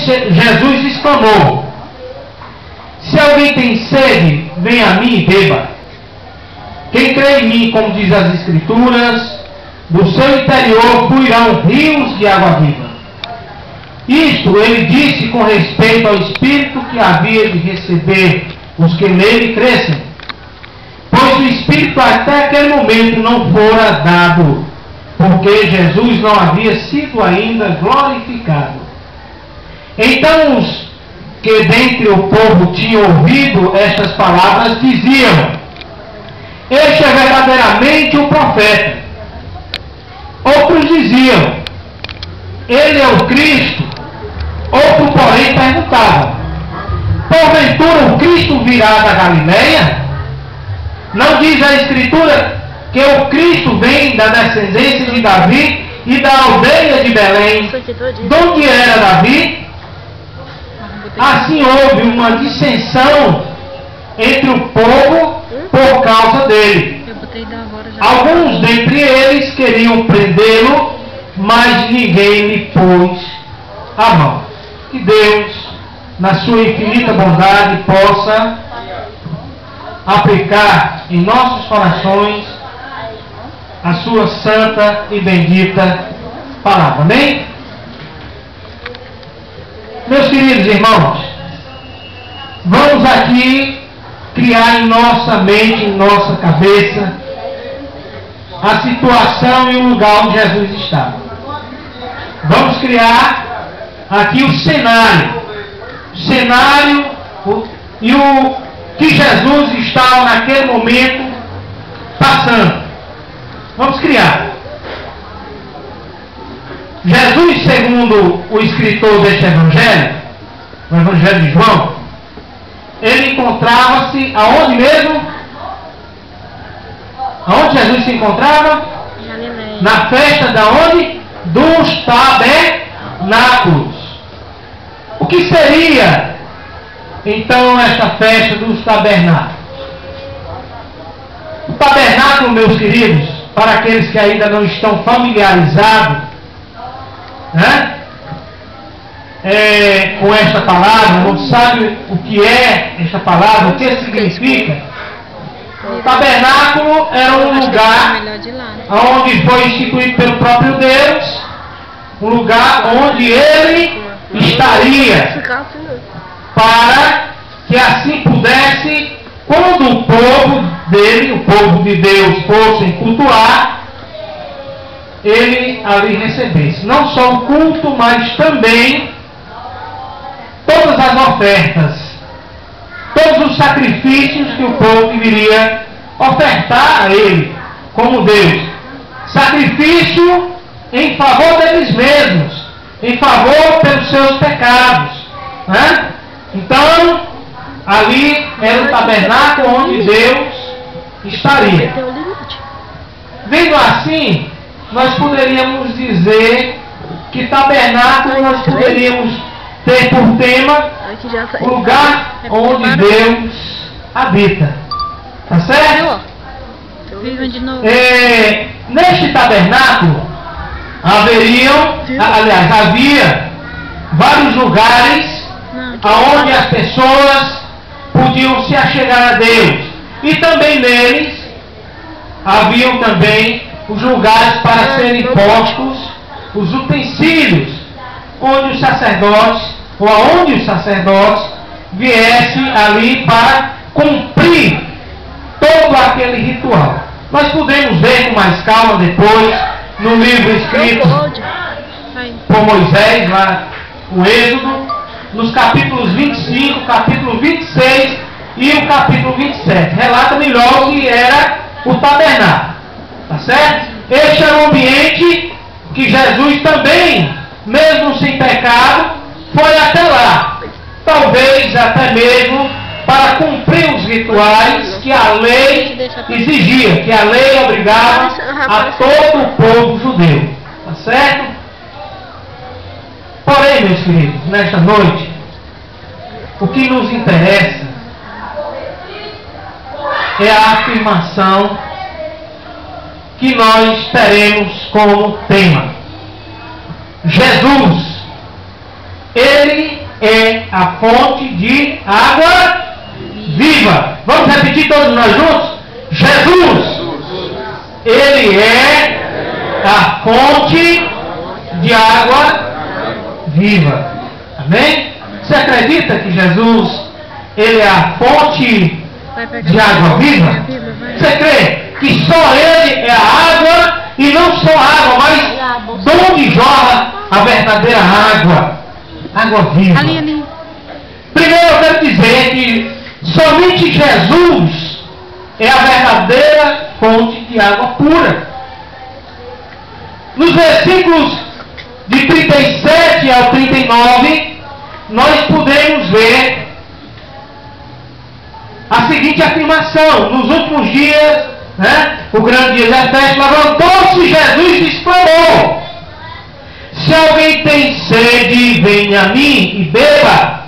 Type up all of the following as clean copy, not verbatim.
Jesus exclamou: se alguém tem sede, venha a mim e beba. Quem crê em mim, como diz as Escrituras, do seu interior fluirão rios de água viva. Isto ele disse com respeito ao Espírito que havia de receber os que nele crescem, pois o Espírito até aquele momento não fora dado, porque Jesus não havia sido ainda glorificado. Então os que dentre o povo tinham ouvido estas palavras diziam: este é verdadeiramente o profeta. Outros diziam: ele é o Cristo. Outro, porém, perguntava: porventura o Cristo virá da Galileia? Não diz a Escritura que o Cristo vem da descendência de Davi e da aldeia de Belém, de onde era Davi? Assim houve uma dissensão entre o povo por causa dele. Alguns dentre eles queriam prendê-lo, mas ninguém lhe pôs a mão. Que Deus, na sua infinita bondade, possa aplicar em nossos corações a sua santa e bendita palavra. Amém? Meus queridos irmãos, vamos aqui criar em nossa mente, em nossa cabeça, a situação e o lugar onde Jesus estava. Vamos criar aqui o cenário e o que Jesus estava naquele momento passando. Vamos criar. Jesus, segundo o escritor deste evangelho, o evangelho de João, ele encontrava-se aonde mesmo? Aonde Jesus se encontrava? Na festa da onde? Dos tabernáculos. O que seria então esta festa dos tabernáculos? O tabernáculo, meus queridos, para aqueles que ainda não estão familiarizados, né, com esta palavra, não sabe o que é esta palavra, o que significa. O tabernáculo era um lugar onde foi instituído pelo próprio Deus, um lugar onde ele estaria, para que assim pudesse, quando o povo dele, o povo de Deus, fossem cultuar, ele ali recebesse não só o culto, mas também todas as ofertas, todos os sacrifícios que o povo deveria ofertar a ele como Deus. Sacrifício em favor deles mesmos, em favor pelos seus pecados, né? Então, ali era o tabernáculo onde Deus estaria. Vendo assim, nós poderíamos dizer que tabernáculo nós poderíamos ter por tema o lugar onde Deus habita. Tá certo? Neste tabernáculo havia vários lugares aonde as pessoas podiam se achegar a Deus. E também neles haviam também os lugares para serem postos os utensílios, onde os sacerdotes, ou aonde os sacerdotes viessem ali para cumprir todo aquele ritual. Nós podemos ver com mais calma depois, no livro escrito por Moisés, lá o Êxodo, nos capítulos 25, capítulo 26 e o capítulo 27. Relata melhor o que era o tabernáculo. Tá certo? Este era o ambiente que Jesus também, mesmo sem pecado, foi até lá. Talvez até mesmo para cumprir os rituais que a lei exigia, que a lei obrigava a todo o povo judeu. Tá certo? Porém, meus queridos, nesta noite, o que nos interessa é a afirmação que nós teremos como tema. Jesus Ele é a fonte de água viva. Vamos repetir todos nós juntos? Jesus, Ele é a fonte de água viva. Amém? Você acredita que Jesus, Ele é a fonte de água viva? Você crê que só Ele é a água, e não só água, mas de onde jorra a verdadeira água? Água viva. Primeiro eu quero dizer que somente Jesus é a verdadeira fonte de água pura. Nos versículos de 37 ao 39, nós podemos ver a seguinte afirmação: nos últimos dias, o grande dia da festa, levantou-se Jesus e exclamou: se alguém tem sede, venha a mim e beba.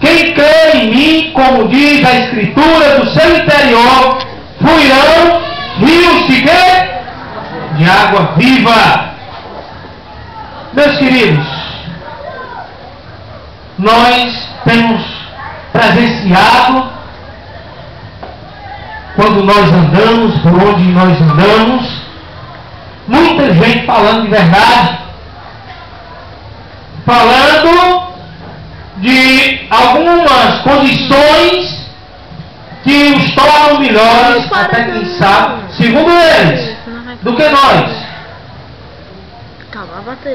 Quem crê em mim, como diz a Escritura, do seu interior fluirão rios de quê? De água viva. Meus queridos, nós temos presenciado, quando nós andamos, por onde nós andamos, muita gente falando de verdade, falando de algumas condições que os tornam melhores, até quem sabe, segundo eles, do que nós.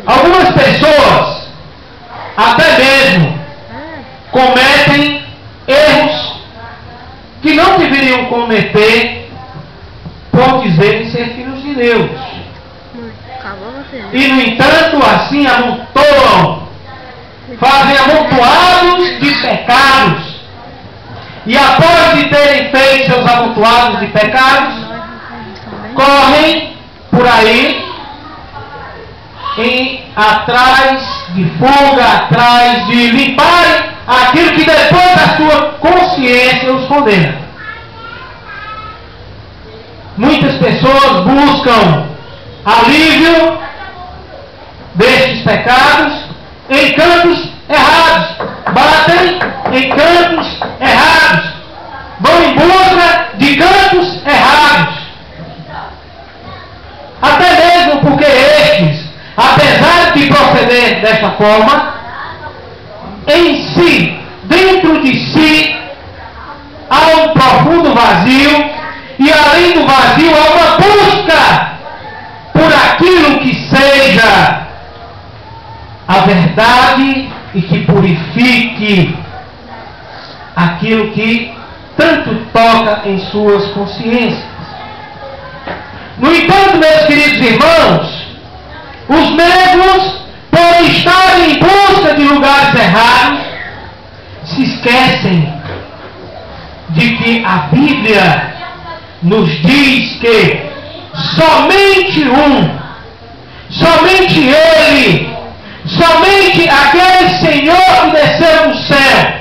Algumas pessoas até mesmo cometem erros que não deveriam cometer por dizerem ser filhos de Deus. E no entanto, assim amontoam, fazem amontoados de pecados. E após de terem feito seus amontoados de pecados, correm por aí atrás de fuga, atrás de limparem aquilo que depois da sua consciência os condena. Muitas pessoas buscam alívio destes pecados em cantos errados, batem em cantos errados, vão em busca de cantos errados. Até mesmo porque estes, apesar de proceder desta forma, em si, dentro de si, há um profundo vazio, e além do vazio há uma busca por aquilo que seja a verdade e que purifique aquilo que tanto toca em suas consciências. No entanto, meus queridos irmãos, os mesmos, por estarem em busca de lugares errados, se esquecem de que a Bíblia nos diz que somente Ele, somente aquele Senhor que desceu do céu,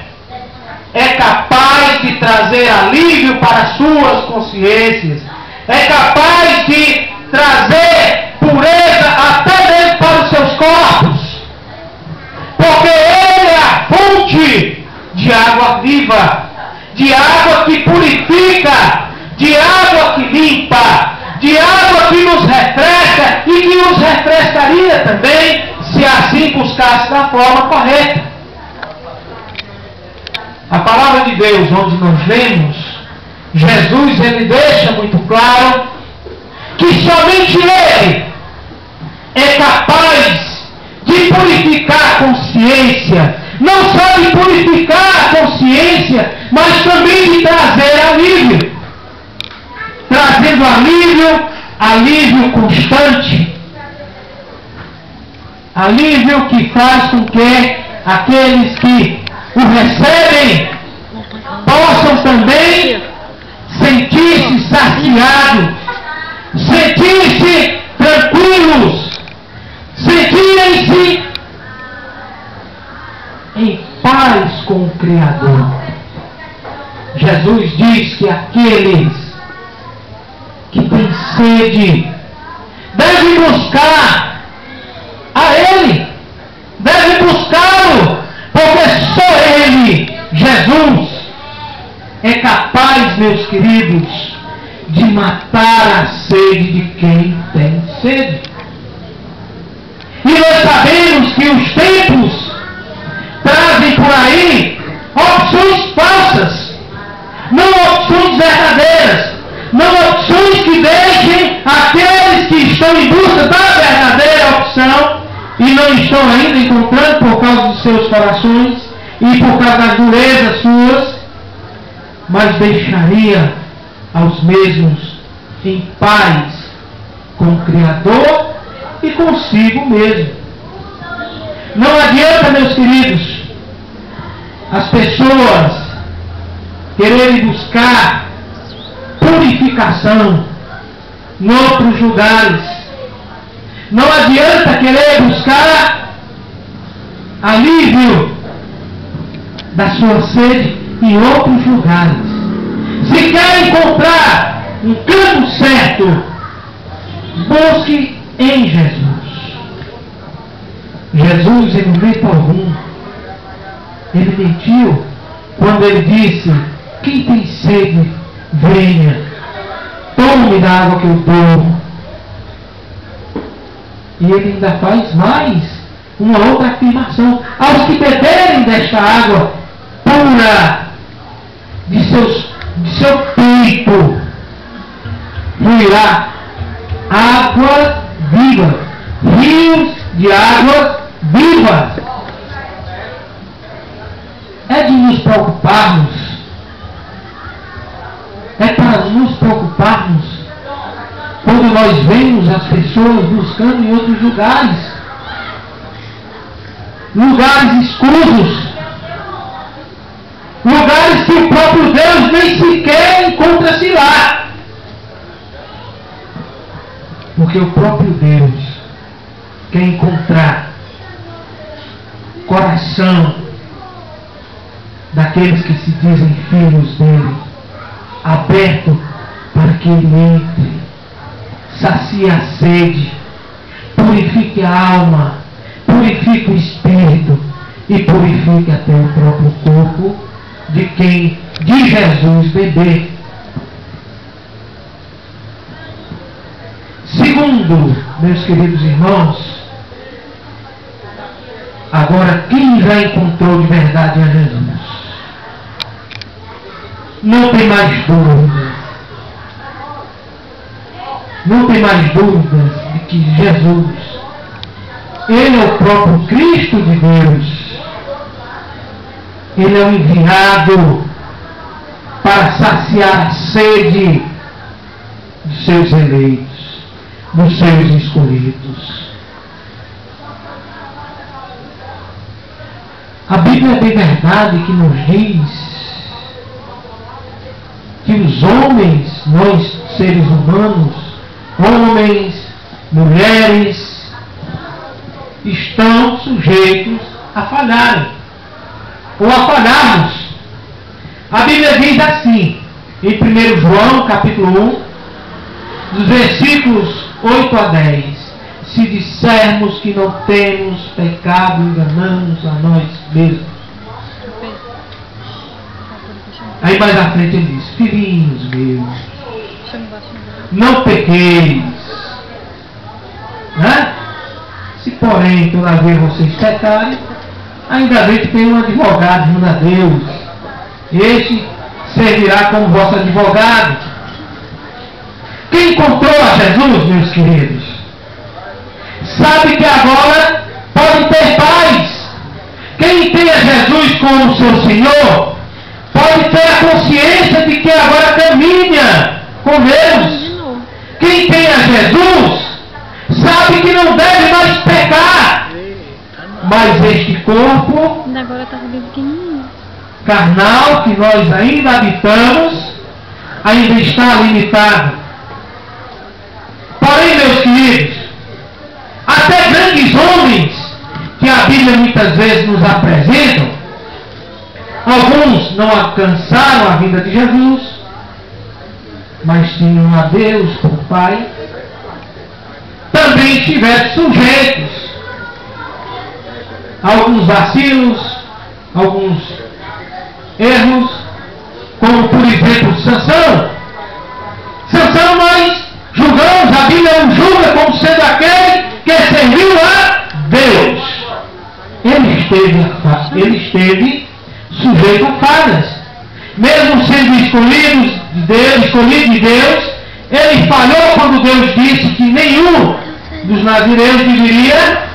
é capaz de trazer alívio para as suas consciências, é capaz de trazer pureza até mesmo para os seus corpos, porque Ele é a fonte de água viva, de água que purifica, de água que limpa, de água que nos refresca e que nos refrescaria também se assim buscasse da forma correta. A palavra de Deus, onde nós lemos, Jesus, ele deixa muito claro que somente Ele é capaz de purificar a consciência, não só de purificar a consciência, mas também de trazer alívio. Trazendo alívio constante, alívio que faz com que aqueles que o recebem possam também sentir-se saciados, sentir-se tranquilos, sentirem-se em paz com o Criador. Jesus diz que aqueles que têm sede devem buscar a Ele, devem buscá-lo Jesus é capaz, meus queridos, de matar a sede de quem tem sede. E nós sabemos que os tempos trazem por aí opções falsas, não opções verdadeiras, não opções que deixem aqueles que estão em busca da verdadeira opção e não estão ainda encontrando por causa dos seus corações e por causa das durezas suas, mas deixaria aos mesmos em paz com o Criador e consigo mesmo. Não adianta, meus queridos, as pessoas quererem buscar purificação em outros lugares. Não adianta querer buscar alívio da sua sede em outros lugares. Se quer encontrar um canto certo, busque em Jesus. Jesus, em momento algum, ele mentiu quando ele disse: quem tem sede, venha, tome da água que eu dou. E ele ainda faz mais uma outra afirmação: aos que beberem desta água pura de seu peito fluirá água viva, rios de água viva. É de nos preocuparmos, é para nos preocuparmos quando nós vemos as pessoas buscando em outros lugares, lugares escusos, lugares que o próprio Deus nem sequer encontra-se lá. Porque o próprio Deus quer encontrar coração daqueles que se dizem filhos dele, aberto para que ele entre, sacie a sede, purifique a alma, purifique o espírito e purifique até o próprio corpo de quem de Jesus beber. Segundo, meus queridos irmãos, agora quem já encontrou de verdade a Jesus não tem mais dúvidas. Não tem mais dúvidas de que Jesus, ele é o próprio Cristo de Deus. Ele é o enviado para saciar a sede dos seus eleitos, dos seus escolhidos. A Bíblia é bem verdade que nos diz que os homens, nós seres humanos, homens, mulheres, estão sujeitos a falharem, ou a falharmos. A Bíblia diz assim, em 1 João, capítulo 1, dos versículos 8 a 10, se dissermos que não temos pecado, enganamos a nós mesmos. Aí mais à frente ele diz: filhinhos meus, não pequeis, né? Se porém todavia vocês pecarem, ainda bem que tem um advogado junto a Deus, este servirá como vosso advogado. Quem encontrou a Jesus, meus queridos, sabe que agora pode ter paz. Quem tem a Jesus como seu Senhor pode ter a consciência de que agora caminha com Deus. Quem tem a Jesus sabe que não deve mais pecar. Mas este corpo carnal que nós ainda habitamos ainda está limitado. Porém, meus queridos, até grandes homens que a Bíblia muitas vezes nos apresentam, alguns não alcançaram a vinda de Jesus, mas tinham a Deus por Pai, também estiveram sujeitos a alguns vacilos, alguns erros, como por exemplo Sansão. Sansão nós julgamos, a Bíblia o julga como sendo aquele que serviu a Deus. Ele esteve sujeito a falhas. Mesmo sendo escolhido de Deus, ele falhou quando Deus disse que nenhum dos nazireus deveria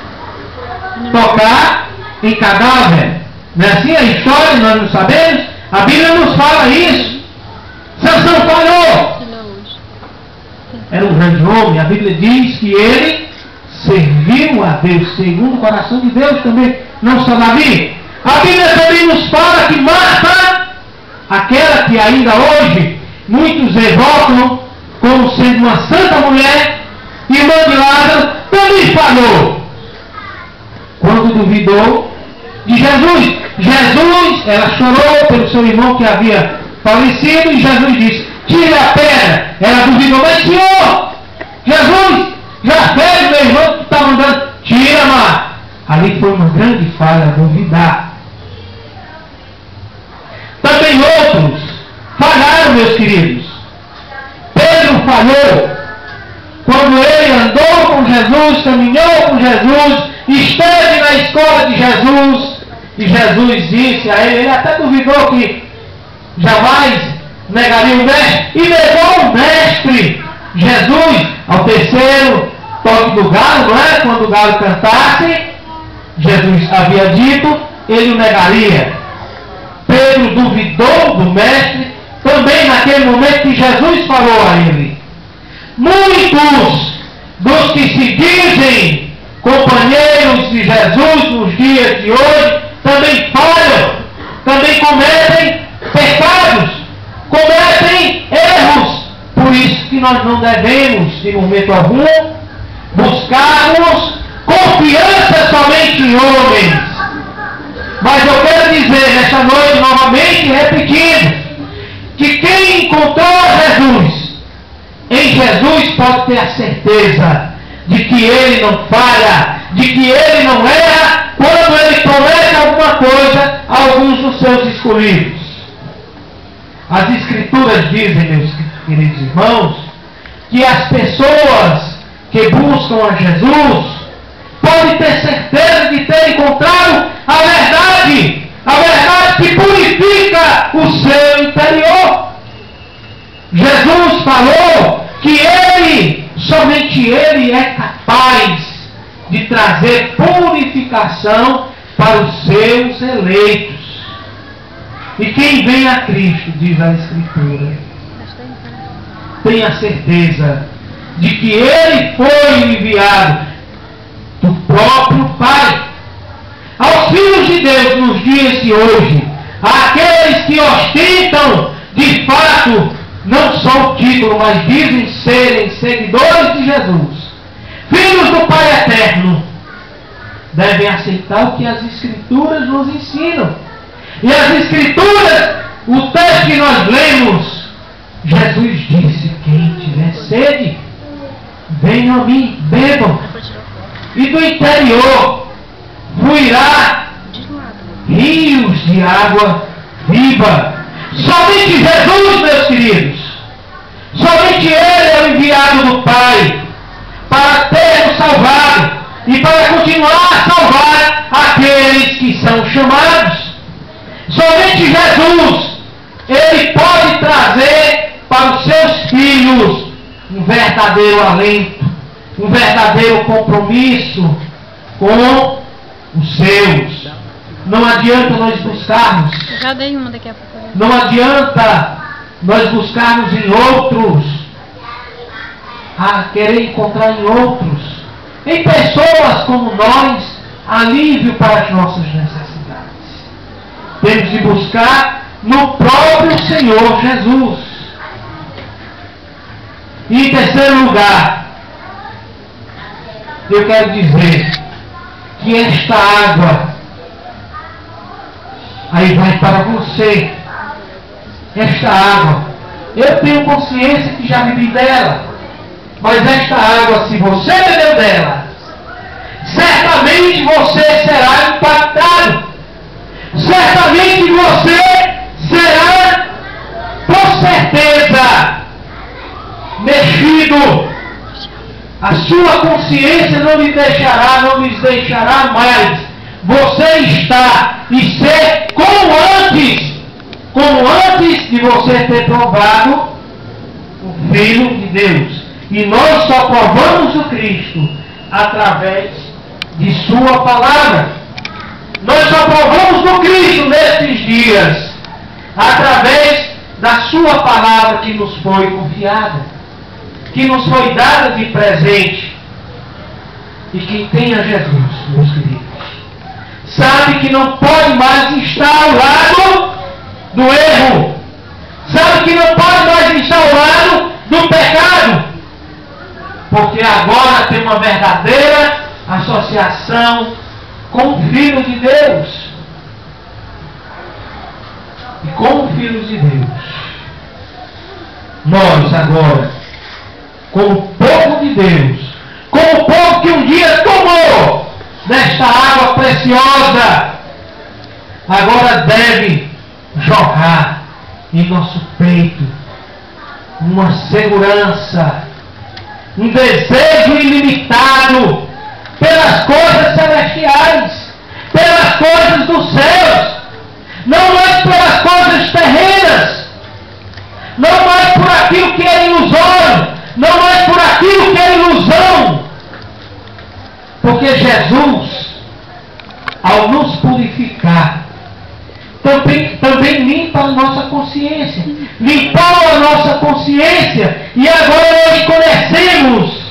tocar em cadáver. Não é assim a história? Nós não sabemos. A Bíblia nos fala isso. Sansão falhou. Era um grande homem. A Bíblia diz que ele serviu a Deus segundo o coração de Deus também. Não só Davi. A Bíblia também nos fala que Marta, aquela que ainda hoje muitos evocam como sendo uma santa mulher, irmã de Lázaro, também falhou quando duvidou de Jesus. Ela chorou pelo seu irmão que havia falecido, e Jesus disse: tire a pedra. Ela duvidou: mas Senhor, Jesus, já fez meu irmão que está mandando, tira, Marta. Ali foi uma grande falha, duvidar. Também outros falharam, meus queridos. Pedro falhou quando ele andou com Jesus, caminhou com Jesus, esteve na escola de Jesus, e Jesus disse a ele até duvidou que jamais negaria o mestre, e negou o mestre. Jesus, ao terceiro toque do galo, não é? Quando o galo cantasse, Jesus havia dito, ele o negaria. Pedro duvidou do mestre, também naquele momento que Jesus falou a ele. Muitos dos que se dizem companheiros de Jesus nos dias de hoje também falham, também cometem pecados, cometem erros. Por isso que nós não devemos, em momento algum, buscarmos confiança somente em homens. Mas eu quero dizer nesta noite, novamente, repetindo, que quem encontrou Jesus, em Jesus pode ter a certeza de que ele não falha, de que ele não erra quando ele promete alguma coisa a alguns dos seus escolhidos. As Escrituras dizem, meus queridos irmãos, que as pessoas que buscam a Jesus podem ter certeza de ter encontrado a verdade que purifica o seu interior. Jesus falou que somente ele é capaz de trazer purificação para os seus eleitos. E quem vem a Cristo, diz a Escritura, tenha certeza de que ele foi enviado do próprio Pai aos filhos de Deus nos dias de hoje, aqueles que ostentam de fato não só o título, mas dizem serem seguidores de Jesus, filhos do Pai eterno, devem aceitar o que as Escrituras nos ensinam. E as Escrituras, o texto que nós lemos, Jesus disse: quem tiver sede, venham a mim, bebam. E do interior fluirá rios de água viva. Somente Jesus, meus queridos, somente Ele é o enviado do Pai para ter-nos salvado e para continuar a salvar aqueles que são chamados. Somente Jesus, Ele pode trazer para os seus filhos um verdadeiro alento, um verdadeiro compromisso com os seus. Não adianta nós buscarmos. Já dei uma daqui a pouco. Não adianta nós buscarmos em outros, a querer encontrar em outros, em pessoas como nós, alívio para as nossas necessidades. Temos de buscar no próprio Senhor Jesus. E em terceiro lugar, eu quero dizer que esta água, aí vai para você, esta água, eu tenho consciência que já bebi dela, mas esta água, se você bebeu dela, certamente você será impactado, certamente você Cristo, a sua consciência não lhe deixará, não lhes deixará mais você está e ser como antes de você ter provado o Filho de Deus. E nós só provamos o Cristo através de sua palavra. Nós só provamos o Cristo nesses dias através da sua palavra que nos foi confiada, que nos foi dada de presente. E quem tem a Jesus, meus queridos, sabe que não pode mais estar ao lado do erro. Sabe que não pode mais estar ao lado do pecado. Porque agora tem uma verdadeira associação com o Filho de Deus. E como filhos de Deus, nós agora, como povo de Deus, como o povo que um dia tomou desta água preciosa, agora deve jorrar em nosso peito uma segurança, um desejo ilimitado pelas coisas celestiais, pelas coisas dos céus, não mais pelas coisas terrenas, não mais por aquilo que é ilusório, não mais por aquilo que é ilusão. Porque Jesus, ao nos purificar, também limpa a nossa consciência. Limpou a nossa consciência e agora nós conhecemos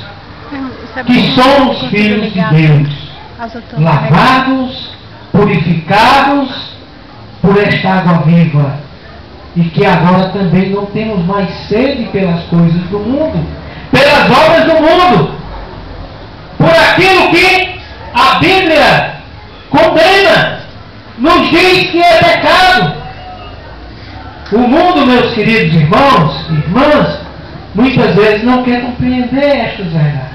que somos filhos de Deus, lavados, purificados por esta água viva. E que agora também não temos mais sede pelas coisas do mundo, pelas obras do mundo, por aquilo que a Bíblia condena, nos diz que é pecado. O mundo, meus queridos irmãos e irmãs, muitas vezes não quer compreender estas verdades.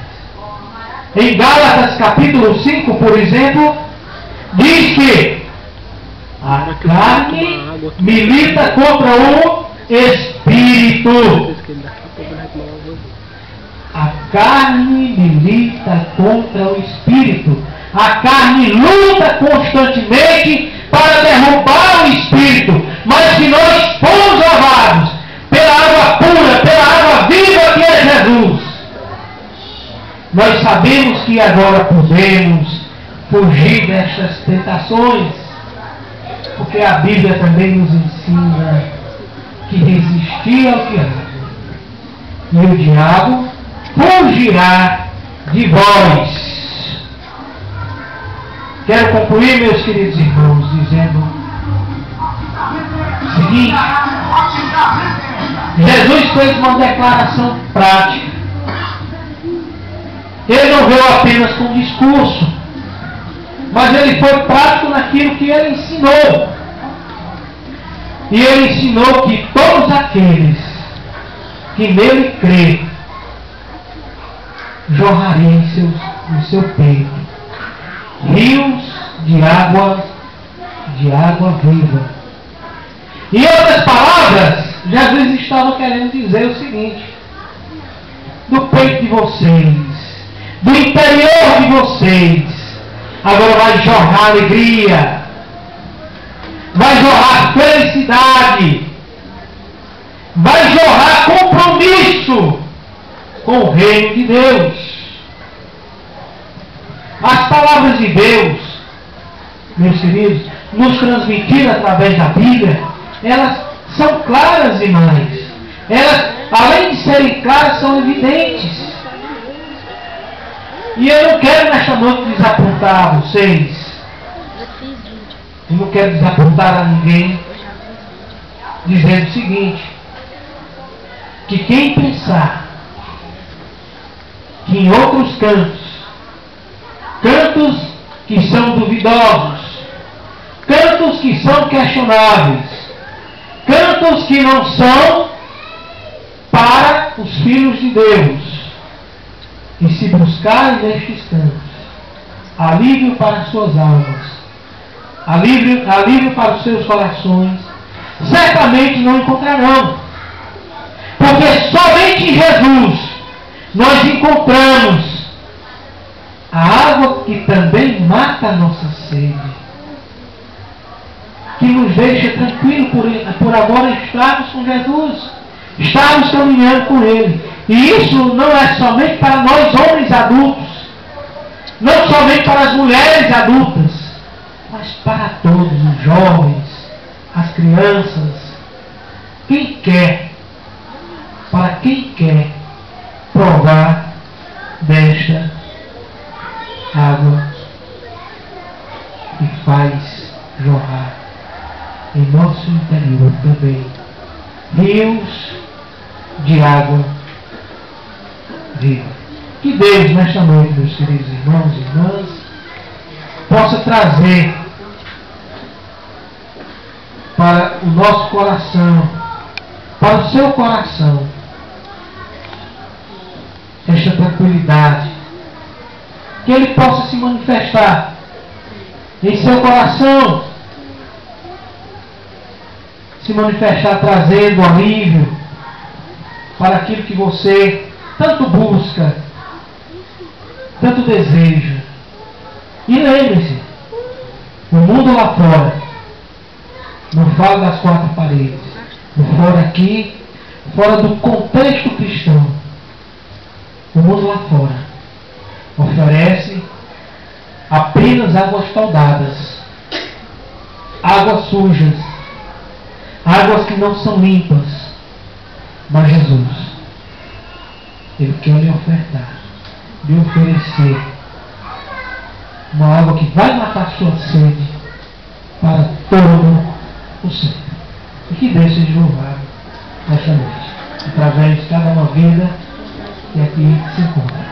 Em Gálatas capítulo 5, por exemplo, diz que a carne milita contra o Espírito. A carne milita contra o Espírito. A carne luta constantemente para derrubar o Espírito. Mas se nós formos lavados pela água pura, pela água viva que é Jesus, nós sabemos que agora podemos fugir destas tentações. Porque a Bíblia também nos ensina que resistir ao diabo, e o diabo fugirá de vós. Quero concluir, meus queridos irmãos, dizendo o seguinte: Jesus fez uma declaração prática. Ele não veio apenas com discurso, mas ele foi prático naquilo que ele ensinou. E ele ensinou que todos aqueles que nele crê jorrariam em seu peito rios de água viva. Em outras palavras, Jesus estava querendo dizer o seguinte: do peito de vocês, do interior de vocês, agora vai jorrar alegria, vai jorrar felicidade, vai jorrar compromisso com o reino de Deus. As palavras de Deus, meus queridos, nos transmitidas através da Bíblia, elas são claras demais. Elas, além de serem claras, são evidentes. E eu não quero nesta noite desapontar vocês. Eu não quero desapontar a ninguém, dizendo o seguinte: que quem pensar que em outros cantos que são duvidosos, cantos que são questionáveis, cantos que não são para os filhos de Deus, e se buscarem nestes cantos alívio para as suas almas, alívio para os seus corações, certamente não encontrarão. Porque somente em Jesus nós encontramos a água que também mata a nossa sede, que nos deixa tranquilo por agora estarmos com Jesus, estarmos caminhando com Ele. E isso não é somente para nós homens adultos, não somente para as mulheres adultas, mas para todos os jovens, as crianças, quem quer, para quem quer provar desta água que faz jorrar em nosso interior também rios de água viva. Que Deus, nesta noite, meus queridos irmãos e irmãs, possa trazer para o nosso coração, para o seu coração, esta tranquilidade, que Ele possa se manifestar em seu coração, se manifestar trazendo alívio para aquilo que você tanto busca, tanto deseja. E lembre-se, o mundo lá fora não fala das quatro paredes, o fora aqui, fora do contexto cristão. O mundo lá fora oferece apenas águas saudadas, águas sujas, águas que não são limpas. Mas Jesus, Ele quer lhe ofertar, lhe oferecer uma água que vai matar sua sede para todo o sempre. E que Deus seja louvado nesta noite, através de cada uma vida que aqui se encontra.